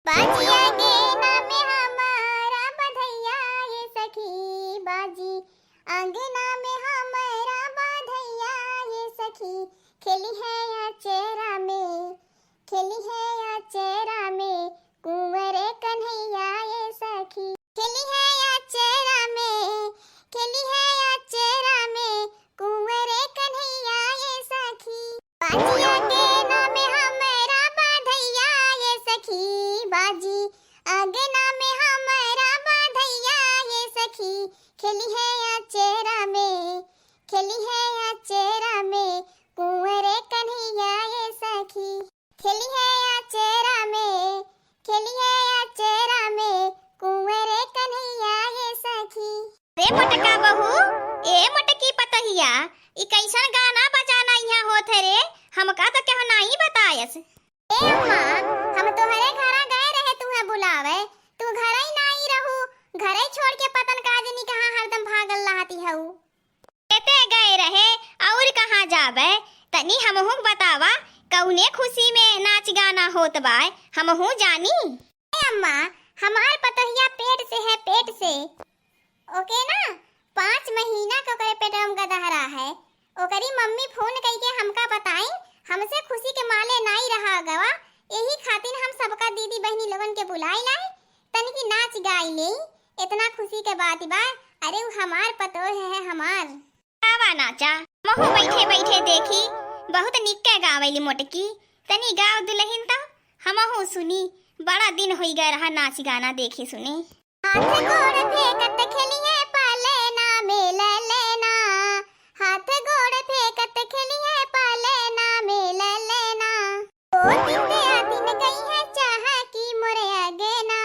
बाजी आगे नाम हमारा बधैया ये सखी बाजी अंगना में हमारा बधैया ये सखी खेली है या चेहरा में खेली है या चेहरा में कुंवर कन्हैया ये सखी खेली है या चेहरा में खेली है या चेहरा में कुंवर कन्हैया ये सखी बाजी आगे नाम हमारा बधैया ये सखी बाजी अंगना में हमारा बधैया ये सखी खेली है या चेहरा में खेली है या चेहरा में कुंवर कन्हैया ये सखी खेली है या चेहरा में खेली है या चेहरा में कुंवर कन्हैया ये सखी। रे मटका बहू ए मटकी पतहिया ई कैसन गाना बजाना यहाँ होत है रे हमका तो केहू नहीं बतायस। ए अम्मा हम तोहरे घरा गए रहे तुम्हें बुलावे तू घर ही नहीं रहू घरे छोड़ के पतन काजनी कहाँ हरदम भागल रहती हऊ। कहते गए रहे और कहाँ जावे तनी हमहू बतावा कौने खुशी में नाच गाना होत बाय हमहू जानी। ए अम्मा हमार पतहिया पेट से है पेट से ओके ना 5 महीना को करे पेट हम गदहरा है ओकरी मम्मी फोन करके हमका बताई हमसे खुशी के माले नहीं रहा गवा यही खातिर हम सबका दीदी बहनी लोगन के बुलाई लाई तनी की नाच गाई ले इतना खुशी के बात बा। अरे वो हमार पतो है हमार गावा नाचा महू बैठे बैठे देखी बहुत निक्के गावैली मोटकी तनी गाव दुलहिन तो हमहू सुनी बड़ा दिन होई गए रहा नाच गाना देखी सुनी। हाथ गोड़ फेंकत खेली है पाले ना मेल लेना हाथ गोड़ फेंकत खेली है पाले ना मेल लेना गोतिंदे आतिन गई है चाह की मोरे आगे ना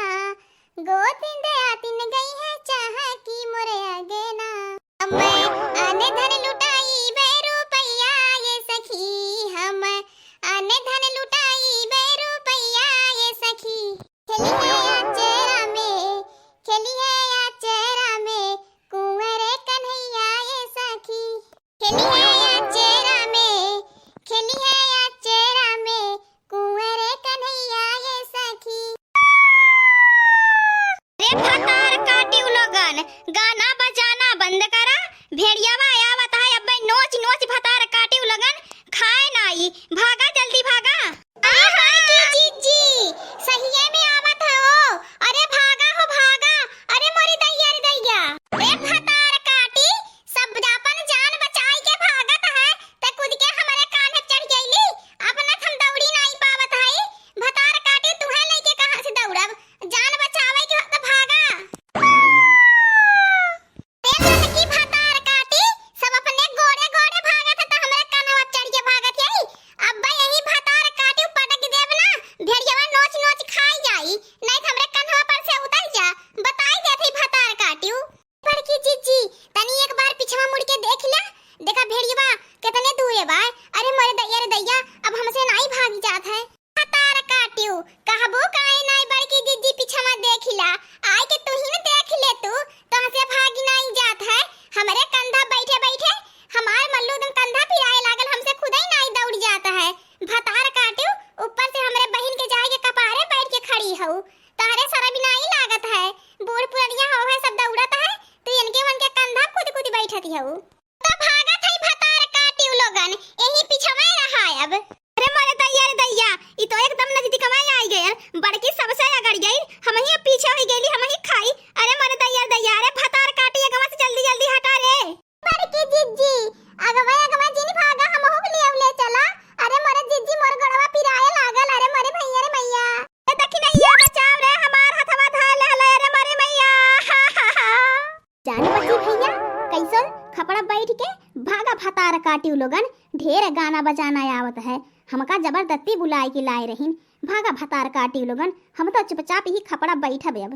गोतिंदे आतिन गई है चाह की मोरे आगे ना मैं आने धन लुटाई बे रुपैया ये सखी हम आने धन लुटाई बे रुपैया ये सखी खेली है या चेहरा में खेली है या चेहरा में कुंवर कन्हैया ये सखी खेली है या चेहरा में खेली है या चेहरा में कुंवर कन्हैया ये सखी। रे फतार काटिउ लोगन गाना बजाना बंद करा भेड़ियावा आवत है अब नोच नोच फतार काटिउ लोगन खाए नाई भागा जल्दी भागा। हाय की जीजी सहिए में आवत हो अरे भागा हो भागा अरे मोरी दैया रे दैया रे फतार काटी सब अपन जान बचाई के भागत है ते खुद के हमारे कान चढ़ गईली अपना हम दौड़ी नहीं पावत है फतार काटी तुहे लेके कहां से दौड़ब जान बचावे के तो भागा रे की फतार काटी सब अपने गोड़े गोड़े भागत है तो हमारे कानवा चढ़ के भागत है अब यही फतार काटी पटक देब ना भेड़ियावा नोच नोच खाई जाई नहीं तो हमरे कानवा पर से उतर जा बताई देथई फतार काटियो बड़की जीजी तनी एक बार पीछवा मुड़ के देख ले देखा भेड़ियावा कितने दूर बा अरे मोरे दैया रे दैया अब हमसे नहीं भाग जात है फतार काटियो कहबो काहे नहीं बड़की जीजी पीछवा देखिला आय के तू ही न देख ले तू तो हमसे भाग नहीं जात है हमरे कंधा बैठे बैठे हमार मल्लू दम कंधा पिराए लागल हमसे खुद ही नहीं दौड़ जाता है फतार काटियो ऊपर से हमरे बहन के जाए के कपारे बैठ के खड़ी हूं तारे सारा भी नहीं लागत है बूढ़ पुरनिया हो है सब दौड़त है तो इनके मन के कंधा खुद खुद बैठत हूं तो भागत है फतार काटियो लोगन यही पीछवा रहा है अब। अरे मोरे दैया ई तो एकदम नजदीक में आई गए बड़की सबसे अगड़ गई हम ही पीछे हो गेली हम ही खाई। अरे मोरे दैया अरे फतार काटी गवा से जल्दी जल्दी हटा रे बड़की जीजी अगवा जिनी भागा हम हो ले चला अरे मोरे जीजी मोर गड़वा पिराए लागल अरे मोरे भैया रे मैया ए दखिनैया बचाव रे हमार हथवा धा ले रे मोरे मैया जान बची भैया कैसन खपड़ा बैठ के भागा फतार काटियो लोगन ढेर गाना बजाना आवत है हमका जबरदस्ती बुलाए के लाए रहीन भागा फतार काटियो लोगन हम तो चुपचाप ही खपड़ा बैठब अब।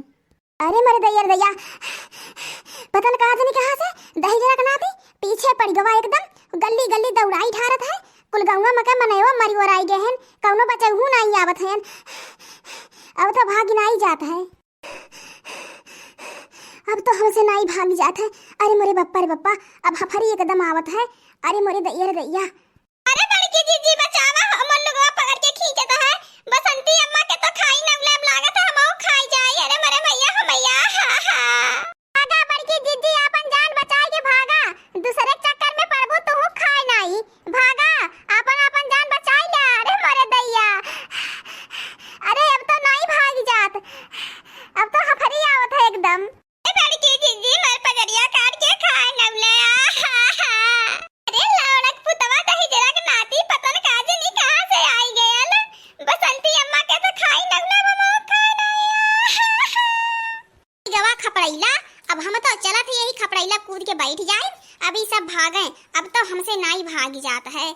अरे मरे दैया पता न कहां से दही जरा कनाती पीछे पड़ गवा एकदम गली गली दौड़ाई ढारत है कुल गंगा मका मनैवा मरी और आई गए हैं कौनो बचहू नहीं आवत है अब तो भाग नहीं जात है अब तो हमसे नहीं भाग जात है। अरे मोरे बप्पा रे बप्पा अब हफरी एकदम आवत है अरे मोरे दैया रे दैया अरे बड़की जीजी बचावा हमन लोगवा पकड़ के खींचत है बसंती अम्मा के तो खाई न लागत है अब हम तो चला थे यही खपड़ैला कूद के बैठ जाए। अभी सब भागे, अब तो हमसे नहीं भाग जाता है।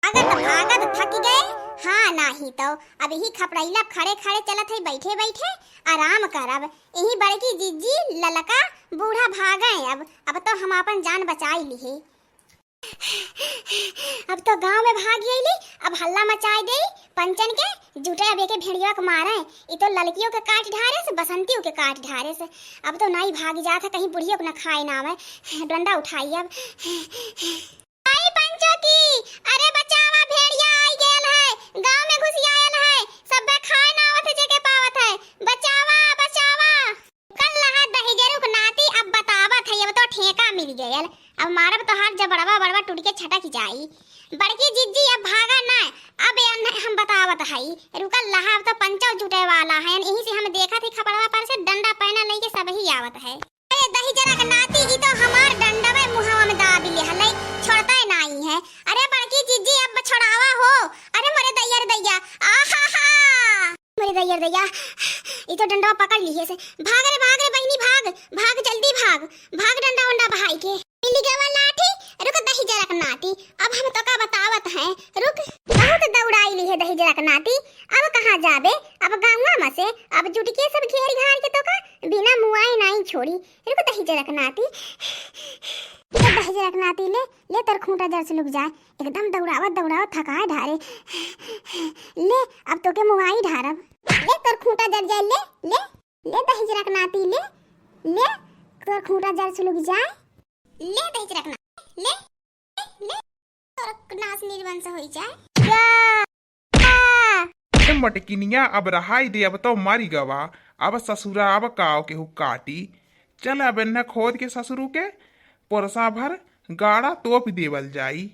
भागत थक गए। हाँ नहीं तो अब यही खपड़ैला खड़े खड़े चलत है, बैठे बैठे आराम करब। यही बड़की जिज्जी ललका बूढ़ा भागे। अब तो हम अपन जान बचाई ली। अब तो गांव में भाग गई। अब हल्ला मचाई दे पंचन के जुटे। अब एके भेड़िया के मारे। ये तो लड़कियों के काट ढारे से, बसंतियों के काट ढारे से। अब तो नहीं भाग जाता, कहीं बुढ़ियों को न खाए ना आवे। डंडा उठाई अब। आई पंचो की, अरे बचावा भेड़िया आई गेल है, गांव में घुस आयल है, सब खाए ना आवत है जेके पावत है। बचावा बचावा। कल लहा दही गेरू के नाती अब बतावत है। अब तो ठेका मिल गयल। अब मारब तो हाथ जब बड़वा टूट के छटक जाई। बड़की जिज्जी अब भागा ना। अब हम बतावत हई, रुकल लहा तो पंचो जुटे वाला है। यहीं से हम देखा थी खपड़वा पर से डंडा पहना लेके सब ही आवत है। अरे दही जरा के नाती ई तो हमार डंडा में मुहावा में दाबी ले हलै, छोड़ता नहीं है। अरे बड़की जिज्जी अब छोड़ावा हो। अरे मोरे दैया रे दैया, आहा हा मोरे दैया रे दैया, ई तो डंडा पकड़ लिए से। भाग रे बहनी भाग, भाग जल्दी भाग, भाग डंडा वंडा भाई के। मिली गवा लाठी, रुक दही जरा के नाती। अब हम तो का बतावत हैं, रुक। बहुत दौड़ाई ली है दही जरा के नाती। अब कहाँ जाबे, अब गाँव में से अब जुट के सब घेर घार के तो का बिना मुआए नहीं छोड़ी। रुक दही जरा के नाती, दही जरा के नाती ले तर खूंटा जर से लुक जाए। एकदम दौड़ावत थकाए ढारे। ले अब तो के मुआई ढारब। ले तर खूंटा जर जाए, ले दही जरा के नाती, ले तर खूंटा जर से लुक जाए। ले दही जरा के नाती, ले तर नास निर्वंश होई जाए। मटकिनिया अब रहाई दे, अब तो मारी गवा। अब ससुरा अब काव के हु काटी। चल अब न खोद के ससुरु के पोरसा भर गाड़ा तोप देवल जाई।